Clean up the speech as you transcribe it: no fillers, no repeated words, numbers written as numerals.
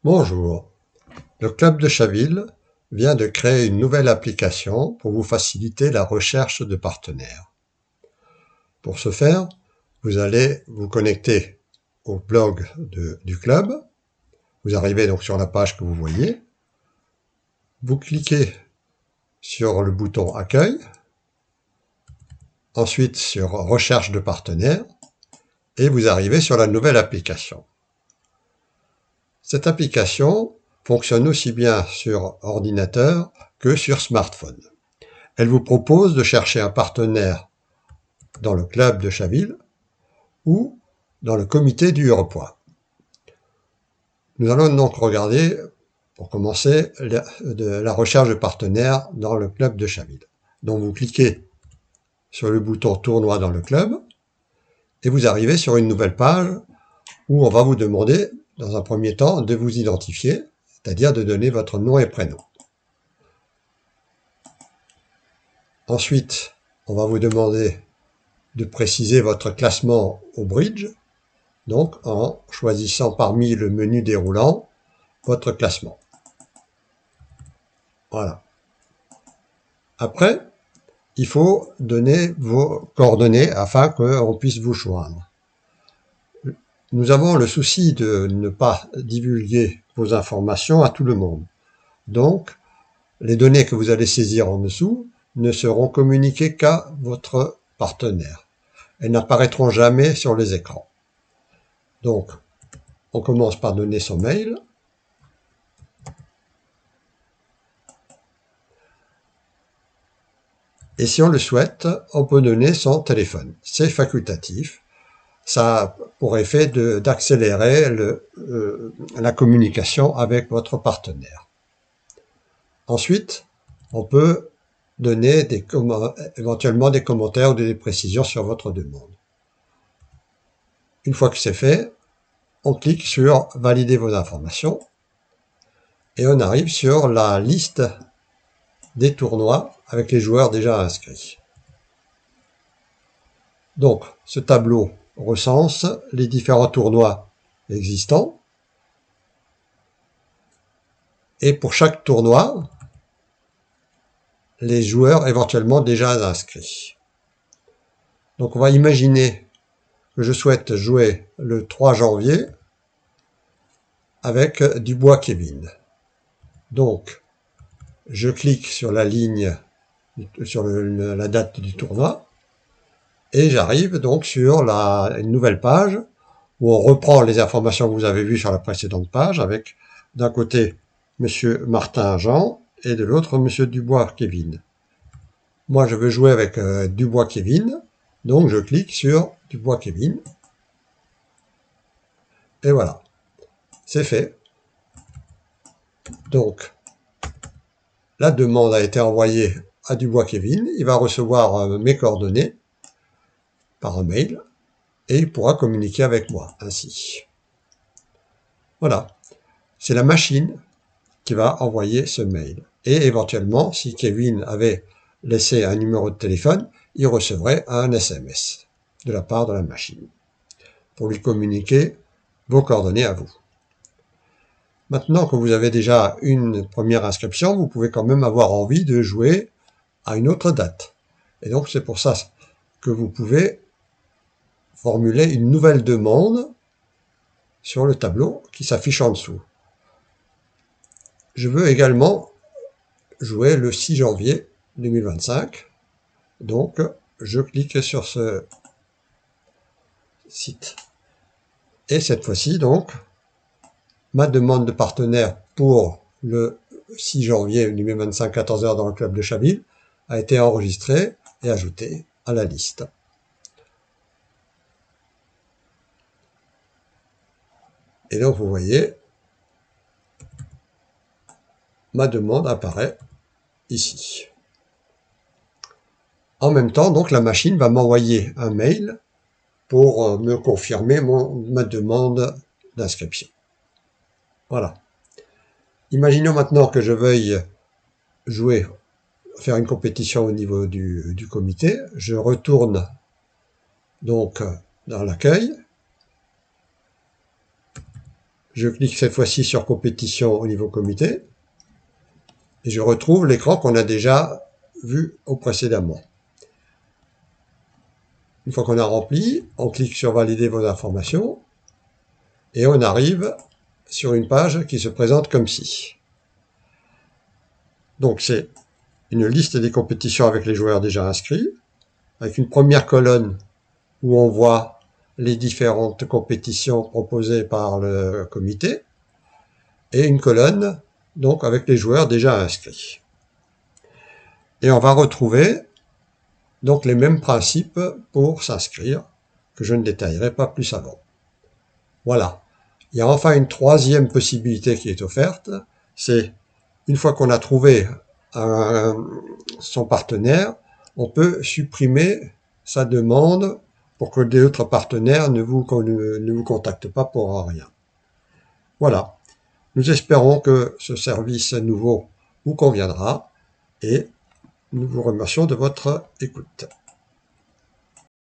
Bonjour, le Club de Chaville vient de créer une nouvelle application pour vous faciliter la recherche de partenaires. Pour ce faire, vous allez vous connecter au blog du club. Vous arrivez donc sur la page que vous voyez. Vous cliquez sur le bouton Accueil, ensuite sur Recherche de partenaires, et vous arrivez sur la nouvelle application. Cette application fonctionne aussi bien sur ordinateur que sur smartphone. Elle vous propose de chercher un partenaire dans le club de Chaville ou dans le comité du Hurepoix. Nous allons donc regarder, pour commencer, la recherche de partenaires dans le club de Chaville. Donc vous cliquez sur le bouton tournoi dans le club et vous arrivez sur une nouvelle page où on va vous demander, dans un premier temps, de vous identifier, c'est-à-dire de donner votre nom et prénom. Ensuite, on va vous demander de préciser votre classement au bridge, donc en choisissant parmi le menu déroulant votre classement. Voilà. Après, il faut donner vos coordonnées afin qu'on puisse vous joindre. Nous avons le souci de ne pas divulguer vos informations à tout le monde. Donc, les données que vous allez saisir en dessous ne seront communiquées qu'à votre partenaire. Elles n'apparaîtront jamais sur les écrans. Donc, on commence par donner son mail. Et si on le souhaite, on peut donner son téléphone. C'est facultatif. Ça a pour effet d'accélérer la communication avec votre partenaire. Ensuite, on peut donner éventuellement des commentaires ou des précisions sur votre demande. Une fois que c'est fait, on clique sur « Valider vos informations » et on arrive sur la liste des tournois avec les joueurs déjà inscrits. Donc, ce tableau recense les différents tournois existants. Et pour chaque tournoi, les joueurs éventuellement déjà inscrits. Donc, on va imaginer que je souhaite jouer le 3 janvier avec Dubois Kevin. Donc, je clique sur la ligne, sur la date du tournoi, et j'arrive donc sur une nouvelle page où on reprend les informations que vous avez vues sur la précédente page avec d'un côté Monsieur Martin Jean et de l'autre Monsieur Dubois Kevin. Moi, je veux jouer avec Dubois Kevin, donc je clique sur Dubois Kevin. Et voilà, c'est fait. Donc, la demande a été envoyée à Dubois Kevin. Il va recevoir mes coordonnées par mail et il pourra communiquer avec moi ainsi. Voilà, c'est la machine qui va envoyer ce mail. Et éventuellement, si Kevin avait laissé un numéro de téléphone, il recevrait un SMS de la part de la machine pour lui communiquer vos coordonnées à vous. Maintenant que vous avez déjà une première inscription, vous pouvez quand même avoir envie de jouer à une autre date. Et donc, c'est pour ça que vous pouvez formuler une nouvelle demande sur le tableau qui s'affiche en dessous. Je veux également jouer le 6 janvier 2025. Donc, je clique sur ce site. Et cette fois-ci, donc, ma demande de partenaire pour le 6 janvier 2025, 14h dans le club de Chaville a été enregistrée et ajoutée à la liste. Et donc, vous voyez, ma demande apparaît ici. En même temps, donc, la machine va m'envoyer un mail pour me confirmer ma demande d'inscription. Voilà. Imaginons maintenant que je veuille jouer, faire une compétition au niveau du comité. Je retourne donc dans l'accueil. Je clique cette fois-ci sur compétition au niveau comité et je retrouve l'écran qu'on a déjà vu précédemment. Une fois qu'on a rempli, on clique sur valider vos informations et on arrive sur une page qui se présente comme ci. Donc c'est une liste des compétitions avec les joueurs déjà inscrits, avec une première colonne où on voit les différentes compétitions proposées par le comité, et une colonne donc avec les joueurs déjà inscrits. Et on va retrouver donc les mêmes principes pour s'inscrire, que je ne détaillerai pas plus avant. Voilà. Il y a enfin une troisième possibilité qui est offerte, c'est une fois qu'on a trouvé son partenaire, on peut supprimer sa demande pour que d'autres partenaires ne vous contactent pas pour rien. Voilà. Nous espérons que ce service nouveau vous conviendra et nous vous remercions de votre écoute.